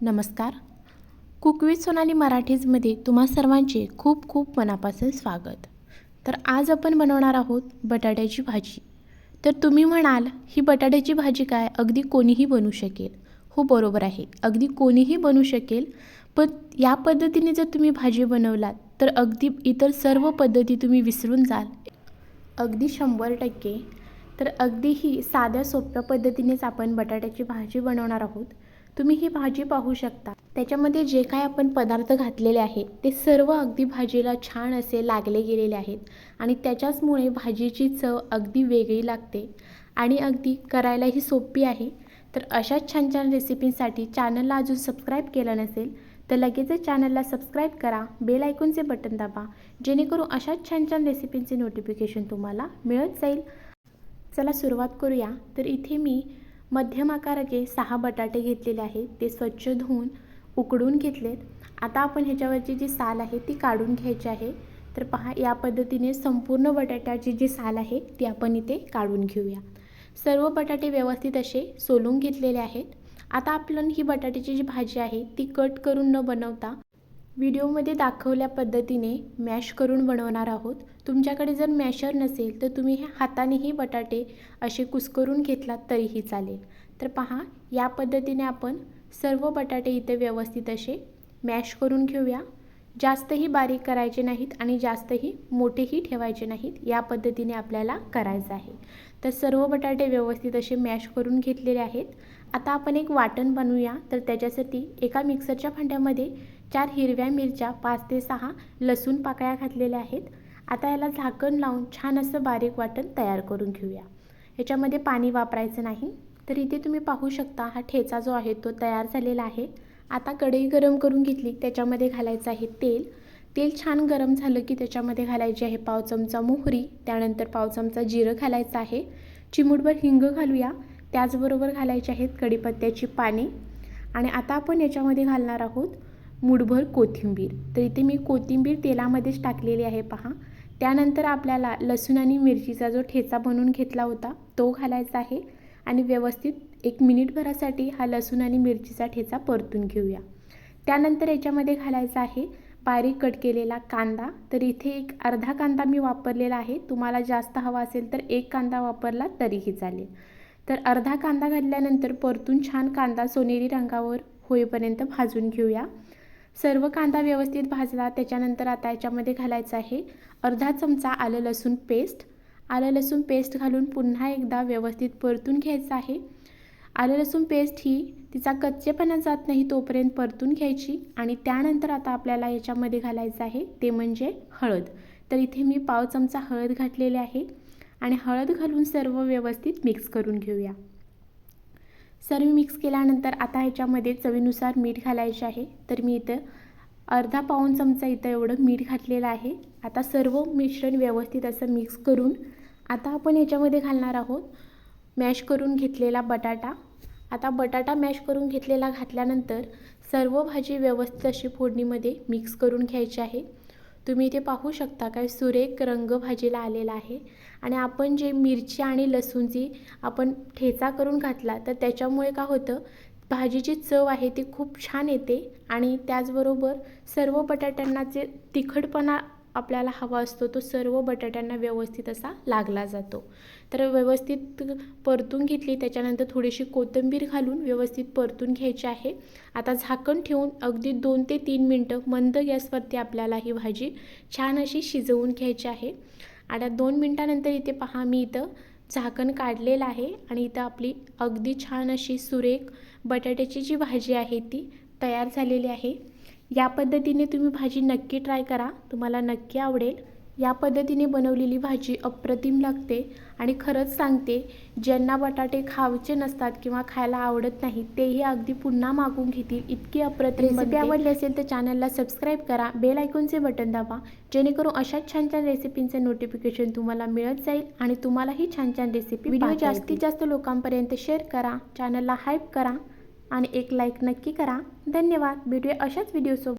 नमस्कार. Cook with Sonali मराठीजमध्ये तुम्हा सर्वांचे खूप खूप मनापासून स्वागत. तर आज आपण बनवणार आहोत बटाट्याची भाजी. तर तुम्ही म्हणाल ही बटाट्याची भाजी काय अगदी कोणीही बनवू शकेल. हो, बरोबर आहे, अगदी कोणीही बनवू शकेल. पण या पद्धतीने जर तुम्ही भाजी बनवलात तर अगदी इतर सर्व पद्धती तुम्ही विसरून जाल, अगदी 100%. तर अगदी ही साध्या सोप्या पद्धतीनेच आपण बटाट्याची भाजी बनवणार आहोत. तुम्ही ही भाजी पाहू शकता. त्याच्यामध्ये जे काय आपण पदार्थ घातलेले आहेत ते सर्व अगदी भाजीला छान असे लागले गेलेले आहेत आणि त्याच्याचमुळे भाजीची चव अगदी वेगळी लागते आणि अगदी करायलाही सोपी आहे. तर अशाच छान छान रेसिपींसाठी चॅनलला अजून सबस्क्राईब केलं नसेल तर लगेचच चॅनलला सबस्क्राईब करा, बेल आयकॉनचे बटन दाबा, जेणेकरून अशाच छान छान रेसिपींचे नोटिफिकेशन तुम्हाला मिळत जाईल. चला सुरुवात करूया. तर इथे मी मध्यम आकाराचे 6 बटाटे घेतलेले आहेत. ते स्वच्छ धुवून उकडून घेतलेत. आता आपण ह्याच्यावरची जी साल आहे ती काढून घ्यायची आहे. तर पहा, या पद्धतीने संपूर्ण बटाट्याची जी साल आहे ती आपण इथे काढून घेऊया. सर्व बटाटे व्यवस्थित असे सोलून घेतलेले आहेत. आता आपण ही बटाट्याची जी भाजी आहे ती कट करून न बनवता व्हिडिओमध्ये दाखवल्या पद्धतीने मॅश करून बनवणार आहोत. तुमच्याकडे जर मॅशर नसेल तर तुम्ही हातानेही बटाटे असे कुस्करून घेतलात तरीही चालेल. तर पहा, या पद्धतीने आपण सर्व बटाटे इथे व्यवस्थित असे मॅश करून घेऊया. जास्तही बारीक करायचे नाहीत आणि जास्तही मोठेही ठेवायचे नाहीत. या पद्धतीने आपल्याला करायचं आहे. तर सर्व बटाटे व्यवस्थित असे मॅश करून घेतलेले आहेत. आता आपण एक वाटण बनवूया. तर त्याच्यासाठी एका मिक्सरच्या भांड्यामध्ये 4 हिरव्या मिरच्या, 5 ते 6 लसूण पाकळ्या घातलेल्या आहेत. आता याला झाकण लावून छान असं बारीक वाटण तयार करून घेऊया. याच्यामध्ये पाणी वापरायचं नाही. तर इथे तुम्ही पाहू शकता हा ठेचा जो आहे तो तयार झालेला आहे. आता कढई गरम करून घेतली, त्याच्यामध्ये घालायचं आहे तेल. तेल छान गरम झालं की त्याच्यामध्ये घालायची आहे पाव चमचा मोहरी, त्यानंतर पाव चमचा जिरं घालायचं आहे. चिमूटभर हिंग घालूया. त्याचबरोबर घालायचे आहेत कढीपत्त्याची पाने आणि आता आपण याच्यामध्ये घालणार आहोत मूठभर कोथिंबीर. तर इथे मी कोथिंबीर तेलामध्येच टाकलेली आहे पहा. त्यानंतर आपल्याला लसूण आणि मिरचीचा जो ठेचा बनवून घेतला होता तो घालायचा आहे आणि व्यवस्थित 1 मिनिटभरासाठी हा लसूण आणि मिरचीचा ठेचा परतून घेऊया. त्यानंतर याच्यामध्ये घालायचा आहे बारीक कट केलेला कांदा. तर इथे एक अर्धा कांदा मी वापरलेला आहे. तुम्हाला जास्त हवा असेल तर 1 कांदा वापरला तरीही चालेल. तर अर्धा कांदा घातल्यानंतर परतून छान कांदा सोनेरी रंगावर होईपर्यंत भाजून घेऊया. सर्व कांदा व्यवस्थित भाजला. त्याच्यानंतर आता याच्यामध्ये घालायचं आहे अर्धा चमचा आलं लसूण पेस्ट. आलं लसूण पेस्ट घालून पुन्हा एकदा व्यवस्थित परतून घ्यायचं आहे. आलं लसूण पेस्ट ही तिचा कच्चेपणा जात नाही तोपर्यंत परतून घ्यायची आणि त्यानंतर आता आपल्याला याच्यामध्ये घालायचं आहे ते म्हणजे हळद. तर इथे मी पाव चमचा हळद घातलेली आहे आणि हळद घालून सर्व व्यवस्थित मिक्स करून घेऊया. सर्व मिक्स केल्यानंतर आता ह्याच्यामध्ये चवीनुसार मीठ घालायचे आहे. तर मी इथं अर्धा पाऊण चमचा इथं एवढं मीठ घातलेलं आहे. आता सर्व मिश्रण व्यवस्थित असं मिक्स करून आता आपण याच्यामध्ये घालणार आहोत मॅश करून घेतलेला बटाटा. आता बटाटा मॅश करून घेतलेला घातल्यानंतर सर्व भाजी व्यवस्थित अशी फोडणीमध्ये मिक्स करून घ्यायची आहे. तुम्ही इथे पाहू शकता काय सुरेख रंग भाजीला आलेला आहे आणि आपण जे मिरची आणि लसूण जी आपण ठेचा करून घातला तर त्याच्यामुळे काय होतं, भाजीची चव आहे ती खूप छान येते आणि त्याचबरोबर सर्व बटाट्यांना जे तिखटपणा आपल्याला हवा असतो तो सर्व बटाट्यांना व्यवस्थित असा लागला जातो. तर व्यवस्थित परतून घेतली. त्याच्यानंतर थोडीशी कोथिंबीर घालून व्यवस्थित परतून घ्यायची आहे. आता झाकण ठेवून अगदी 2 ते 3 मिनटं मंद गॅसवरती आपल्याला ही भाजी छान अशी शिजवून घ्यायची आहे. आता 2 मिनटानंतर इथे पहा मी इथं झाकण काढलेलं आहे आणि इथं आपली अगदी छान अशी सुरेख बटाट्याची जी भाजी आहे ती तयार झालेली आहे. या पद्धतीने तुम्ही भाजी नक्की ट्राय करा, तुम्हाला नक्की आवडेल. या पद्धतीने बनवलेली भाजी अप्रतिम लागते आणि खरंच सांगते, ज्यांना बटाटे खावचे नसतात किंवा खायला आवडत नाही तेही अगदी पुन्हा मागून घेतील, इतकी अप्रतिम. रेसिपी आवडली असेल तर चॅनलला सबस्क्राईब करा, बेल आयकॉनचे बटन दाबा, जेणेकरून अशाच छान छान रेसिपींचे नोटिफिकेशन तुम्हाला मिळत जाईल आणि तुम्हालाही छान छान रेसिपी व्हिडिओ जास्तीत जास्त लोकांपर्यंत शेअर करा, चॅनलला हाईप करा आणि एक लाईक नक्की करा. धन्यवाद. भेटूया अशाच व्हिडिओसोबत.